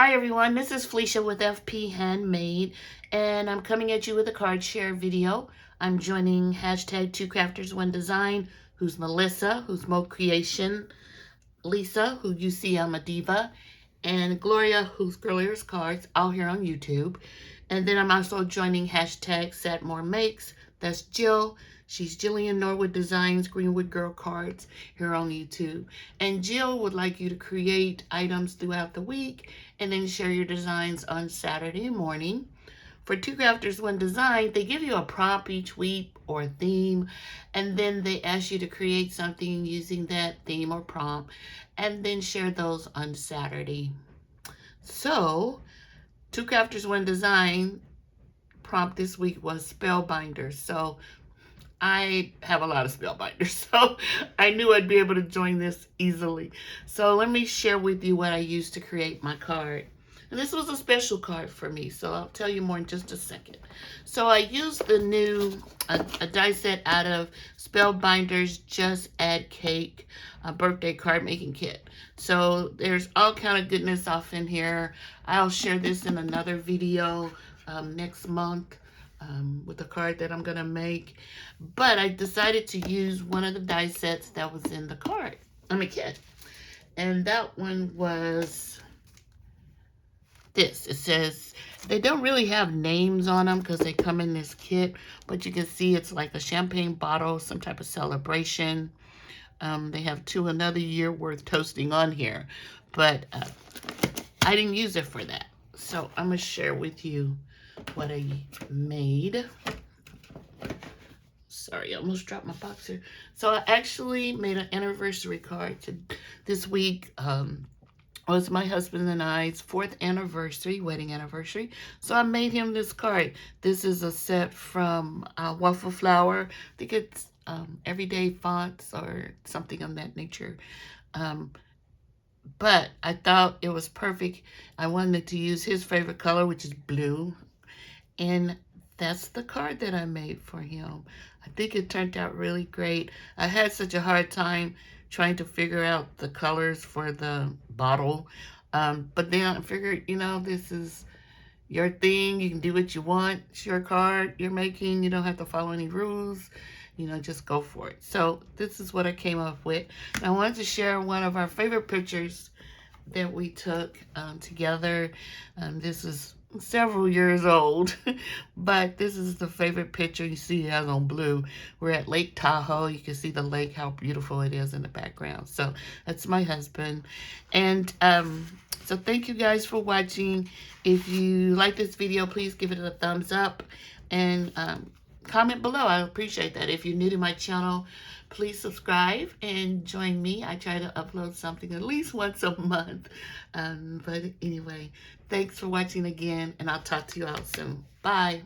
Hi everyone, this is Felicia with FP Handmade, and I'm coming at you with a card share video. I'm joining hashtag 2crafters1design, who's Melissa, who's Mo Creation, Lisa, who you see I'm a diva, and Gloria, who's Girlier's Cards, all here on YouTube. And then I'm also joining hashtag Satmore Makes. That's Jill. She's Jillian Norwood Designs, Greenwood Girl Cards here on YouTube. And Jill would like you to create items throughout the week and then share your designs on Saturday morning. For 2Crafters1Design, they give you a prompt each week or a theme, and then they ask you to create something using that theme or prompt, and then share those on Saturday. So, 2Crafters1Design prompt this week was Spellbinders. So, I have a lot of Spellbinders, so I knew I'd be able to join this easily. So let me share with you what I used to create my card. And this was a special card for me, so I'll tell you more in just a second. So I used the new, a die set out of Spellbinders Just Add Cake birthday card making kit. So there's all kind of goodness off in here. I'll share this in another video next month. With the card that I'm gonna make, but I decided to use one of the die sets that was in the card, kit, and that one was this. It says, they don't really have names on them because they come in this kit, but you can see it's like a champagne bottle, some type of celebration. They have another year worth toasting on here, but I didn't use it for that, so I'm gonna share with you what I made. Sorry, I almost dropped my box here. So I actually made an anniversary card this week. Was my husband and I's 4th anniversary, wedding anniversary. So I made him this card. This is a set from Waffle Flower. I think it's Everyday Fonts or something of that nature. But I thought it was perfect. I wanted to use his favorite color, which is blue. And that's the card that I made for him. I think it turned out really great. I had such a hard time trying to figure out the colors for the bottle. But then I figured, this is your thing. You can do what you want. It's your card you're making. You don't have to follow any rules. Just go for it. So this is what I came up with. And I wanted to share one of our favorite pictures that we took together. This is several years old, but this is the favorite picture. You see it has on blue. We're at Lake Tahoe. You can see the lake, how beautiful it is in the background. So that's my husband. And so thank you guys for watching. If you like this video, please give it a thumbs up and comment below. I appreciate that. If you're new to my channel, please subscribe and join me. I try to upload something at least once a month. But anyway, thanks for watching again, and I'll talk to you all soon. Bye.